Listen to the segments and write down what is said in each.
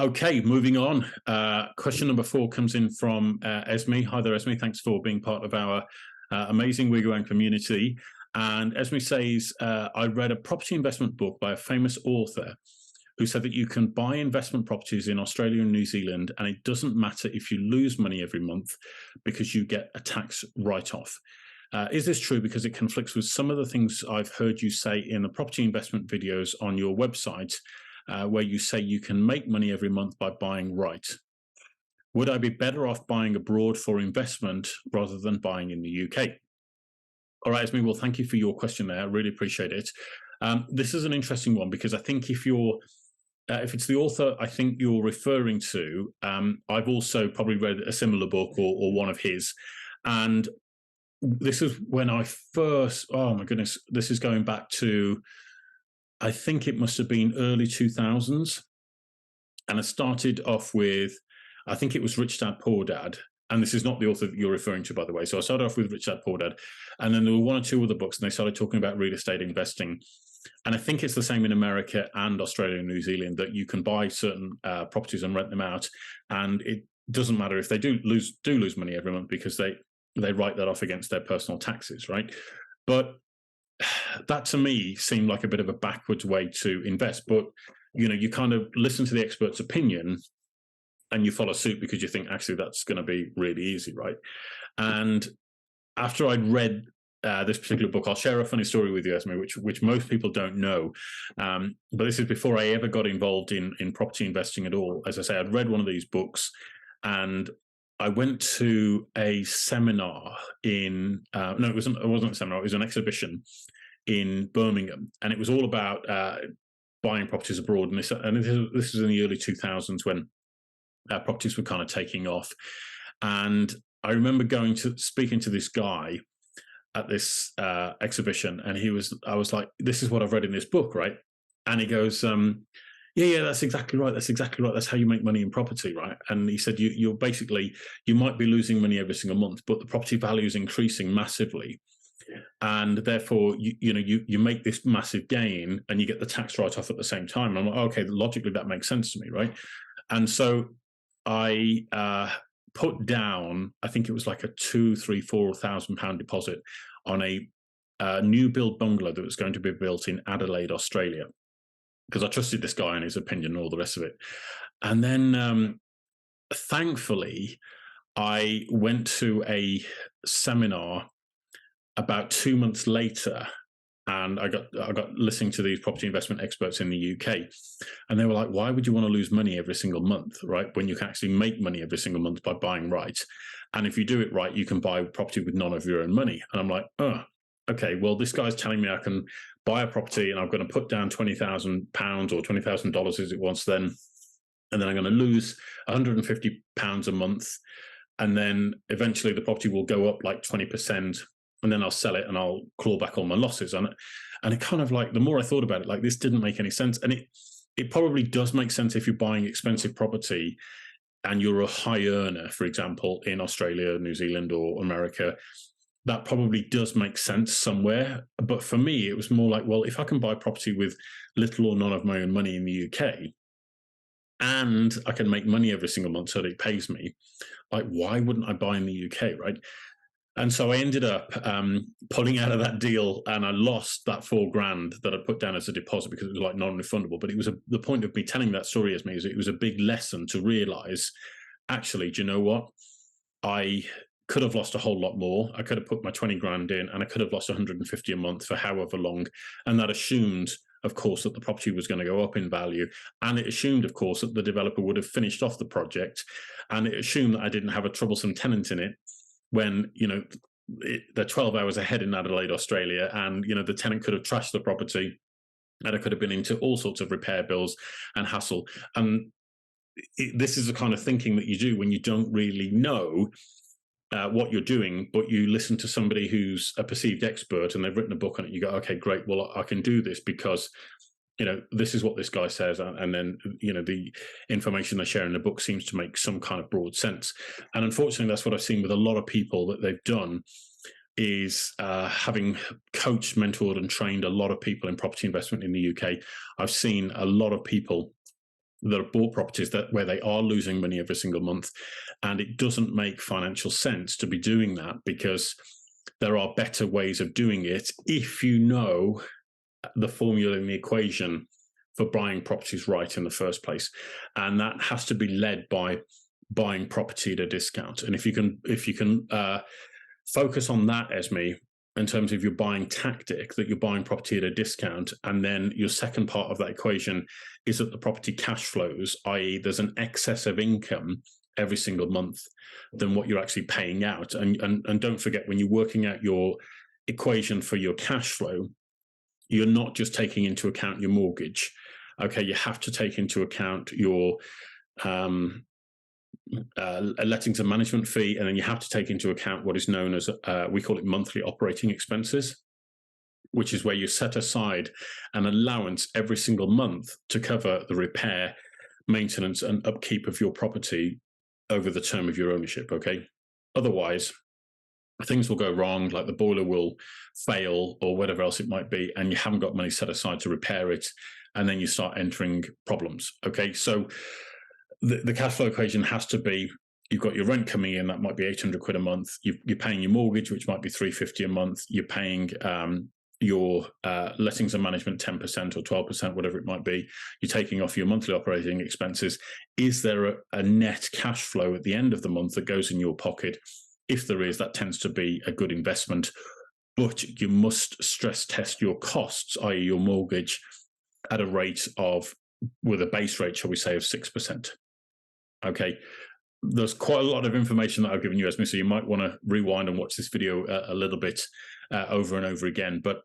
Okay, moving on. Question number 4 comes in from Esme. Hi there, Esme. Thanks for being part of our amazing WiggyWam community. And Esme says, I read a property investment book by a famous author who said that you can buy investment properties in Australia and New Zealand, and it doesn't matter if you lose money every month because you get a tax write-off. Is this true? Because it conflicts with some of the things I've heard you say in the property investment videos on your website, where you say you can make money every month by buying right. Would I be better off buying abroad for investment rather than buying in the UK? All right, Esme, well, thank you for your question there. I really appreciate it. This is an interesting one because I think if it's the author I think you're referring to, I've also probably read a similar book or one of his. And this is when I first, oh my goodness, this is going back to, I think it must have been early 2000s. And I started off with, I think it was Rich Dad, Poor Dad. And this is not the author that you're referring to, by the way. So I started off with Rich Dad, Poor Dad. And then there were one or two other books, and they started talking about real estate investing. And I think it's the same in America and Australia and New Zealand, that you can buy certain properties and rent them out. And it doesn't matter if they do lose money every month because they write that off against their personal taxes, right? But that to me seemed like a bit of a backwards way to invest. But you kind of listen to the expert's opinion and you follow suit because you think actually that's going to be really easy, right? And after I'd read this particular book, I'll share a funny story with you, Esme, which most people don't know. But this is before I ever got involved in property investing at all. As I say, I'd read one of these books, and I went to a seminar in no, it wasn't a seminar. It was an exhibition in Birmingham, and it was all about buying properties abroad. And this was in the early 2000s when properties were kind of taking off. And I remember speaking to this guy at this exhibition, and I was like, this is what I've read in this book, right? And he goes, yeah, that's exactly right. That's exactly right. That's how you make money in property, right? And he said, you might be losing money every single month, but the property value is increasing massively. And therefore, you make this massive gain and you get the tax write-off at the same time. And I'm like, okay, logically, that makes sense to me, right? And so I put down, I think it was like a £2,000, £3,000, £4,000 deposit on a new build bungalow that was going to be built in Adelaide, Australia, because I trusted this guy and his opinion and all the rest of it. And then thankfully, I went to a seminar about 2 months later, and I got listening to these property investment experts in the UK, and they were like, why would you want to lose money every single month, right, when you can actually make money every single month by buying right? And if you do it right, you can buy property with none of your own money. And I'm like, oh, okay, well, this guy's telling me I can buy a property and I'm going to put down £20,000 or $20,000 as it was then, and then I'm going to lose £150 a month, and then eventually the property will go up like 20%, and then I'll sell it and I'll claw back all my losses on it. And it kind of like, the more I thought about it, like, this didn't make any sense. And it probably does make sense if you're buying expensive property and you're a high earner, for example, in Australia, New Zealand, or America. That probably does make sense somewhere. But for me, it was more like, well, if I can buy property with little or none of my own money in the UK, and I can make money every single month so that it pays me, like, why wouldn't I buy in the UK, right? And so I ended up pulling out of that deal, and I lost that $4,000 that I put down as a deposit because it was like non-refundable. But it was the point of me telling that story as me is it was a big lesson to realize, actually, do you know what? I could have lost a whole lot more. I could have put my 20 grand in, and I could have lost 150 a month for however long. And that assumed, of course, that the property was going to go up in value. And it assumed, of course, that the developer would have finished off the project. And it assumed that I didn't have a troublesome tenant in it when, they're 12 hours ahead in Adelaide, Australia, and, the tenant could have trashed the property, and it could have been into all sorts of repair bills and hassle. And this is the kind of thinking that you do when you don't really know what you're doing, but you listen to somebody who's a perceived expert and they've written a book on it. You go, okay, great. Well, I can do this because, this is what this guy says. And then, the information they share in the book seems to make some kind of broad sense. And unfortunately, that's what I've seen with a lot of people that they've done is having coached, mentored, and trained a lot of people in property investment in the UK. I've seen a lot of people that have bought properties where they are losing money every single month, and it doesn't make financial sense to be doing that, because there are better ways of doing it if you know the formula in the equation for buying properties right in the first place. And that has to be led by buying property at a discount. And if you can focus on that, Esme, in terms of your buying tactic, that you're buying property at a discount, and then your second part of that equation is that the property cash flows, i.e. there's an excess of income every single month than what you're actually paying out. And don't forget, when you're working out your equation for your cash flow, you're not just taking into account your mortgage. Okay, you have to take into account your lettings and management fee, and then you have to take into account what is known as, we call it monthly operating expenses, which is where you set aside an allowance every single month to cover the repair, maintenance, and upkeep of your property over the term of your ownership, okay? Otherwise, things will go wrong, like the boiler will fail or whatever else it might be, and you haven't got money set aside to repair it, and then you start entering problems, okay? So the cash flow equation has to be, you've got your rent coming in, that might be 800 quid a month. You're paying your mortgage, which might be 350 a month. You're paying your lettings and management 10% or 12%, whatever it might be. You're taking off your monthly operating expenses. Is there a net cash flow at the end of the month that goes in your pocket? If there is, that tends to be a good investment. But you must stress test your costs, i.e. your mortgage, at a rate of, with a base rate, shall we say, of 6%. Okay, there's quite a lot of information that I've given you, Esme, so you might want to rewind and watch this video a little bit over and over again. But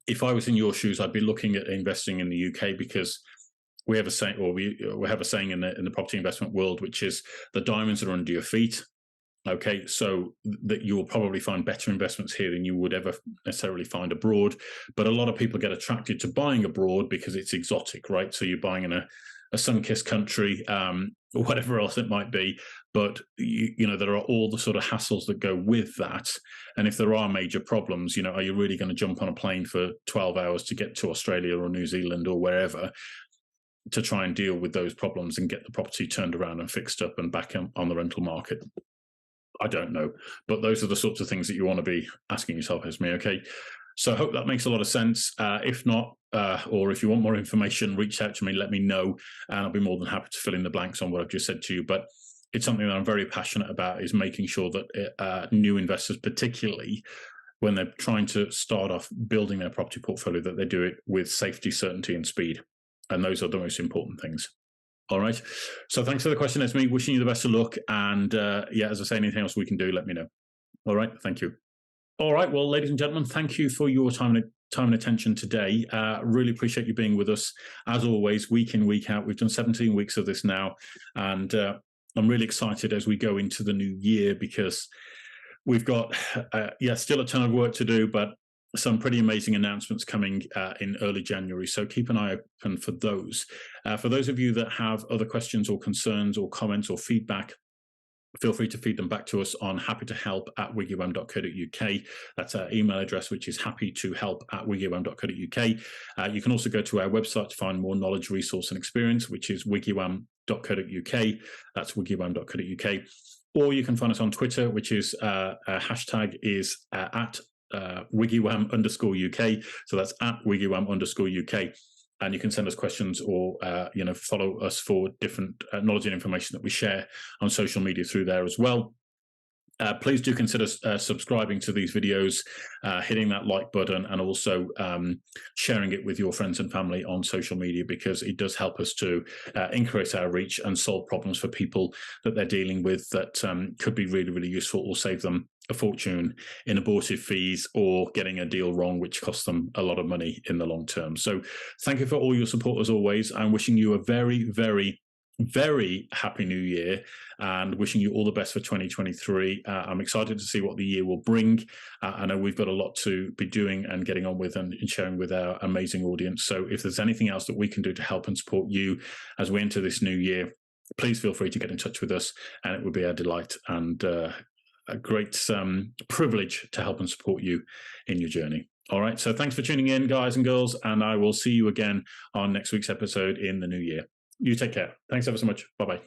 if I was in your shoes, I'd be looking at investing in the UK, because we have a saying, or we have a saying in the property investment world, which is the diamonds are under your feet. Okay, so that you will probably find better investments here than you would ever necessarily find abroad. But a lot of people get attracted to buying abroad because it's exotic, right? So you're buying in a sun-kissed country, or whatever else it might be. But you know, there are all the sort of hassles that go with that. And if there are major problems, you know, are you really going to jump on a plane for 12 hours to get to Australia or New Zealand or wherever to try and deal with those problems and get the property turned around and fixed up and back on the rental market? I don't know, but those are the sorts of things that you want to be asking yourself, Esme, okay? So I hope that makes a lot of sense. If not, or if you want more information, reach out to me, let me know, and I'll be more than happy to fill in the blanks on what I've just said to you. But it's something that I'm very passionate about, is making sure that new investors, particularly when they're trying to start off building their property portfolio, that they do it with safety, certainty, and speed. And those are the most important things. All right. So thanks for the question, Esme. Wishing you the best of luck. And yeah, as I say, anything else we can do, let me know. All right. Thank you. All right. Well, ladies and gentlemen, thank you for your time and attention today. Really appreciate you being with us. As always, week in, week out. We've done 17 weeks of this now. And I'm really excited as we go into the new year, because we've got, still a ton of work to do, but some pretty amazing announcements coming in early January. So keep an eye open for those. For those of you that have other questions or concerns or comments or feedback, feel free to feed them back to us on happytohelp@WiggyWam.co.uk. That's our email address, which is happytohelp@WiggyWam.co.uk. You can also go to our website to find more knowledge, resource, and experience, which is WiggyWam.co.uk. That's WiggyWam.co.uk. Or you can find us on Twitter, which is hashtag is at WiggyWam_UK. So that's at WiggyWam_UK. And you can send us questions or, follow us for different knowledge and information that we share on social media through there as well. Please do consider subscribing to these videos, hitting that like button, and also sharing it with your friends and family on social media, because it does help us to increase our reach and solve problems for people that they're dealing with that could be really, really useful, or save them a fortune in abortive fees or getting a deal wrong, which costs them a lot of money in the long term. So thank you for all your support as always. I'm wishing you a very, very, very happy new year, and wishing you all the best for 2023. I'm excited to see what the year will bring. I know we've got a lot to be doing and getting on with and sharing with our amazing audience. So if there's anything else that we can do to help and support you as we enter this new year, please feel free to get in touch with us, and it would be our delight and a great privilege to help and support you in your journey. All right. So thanks for tuning in, guys and girls, and I will see you again on next week's episode in the new year. You take care. Thanks ever so much. Bye-bye.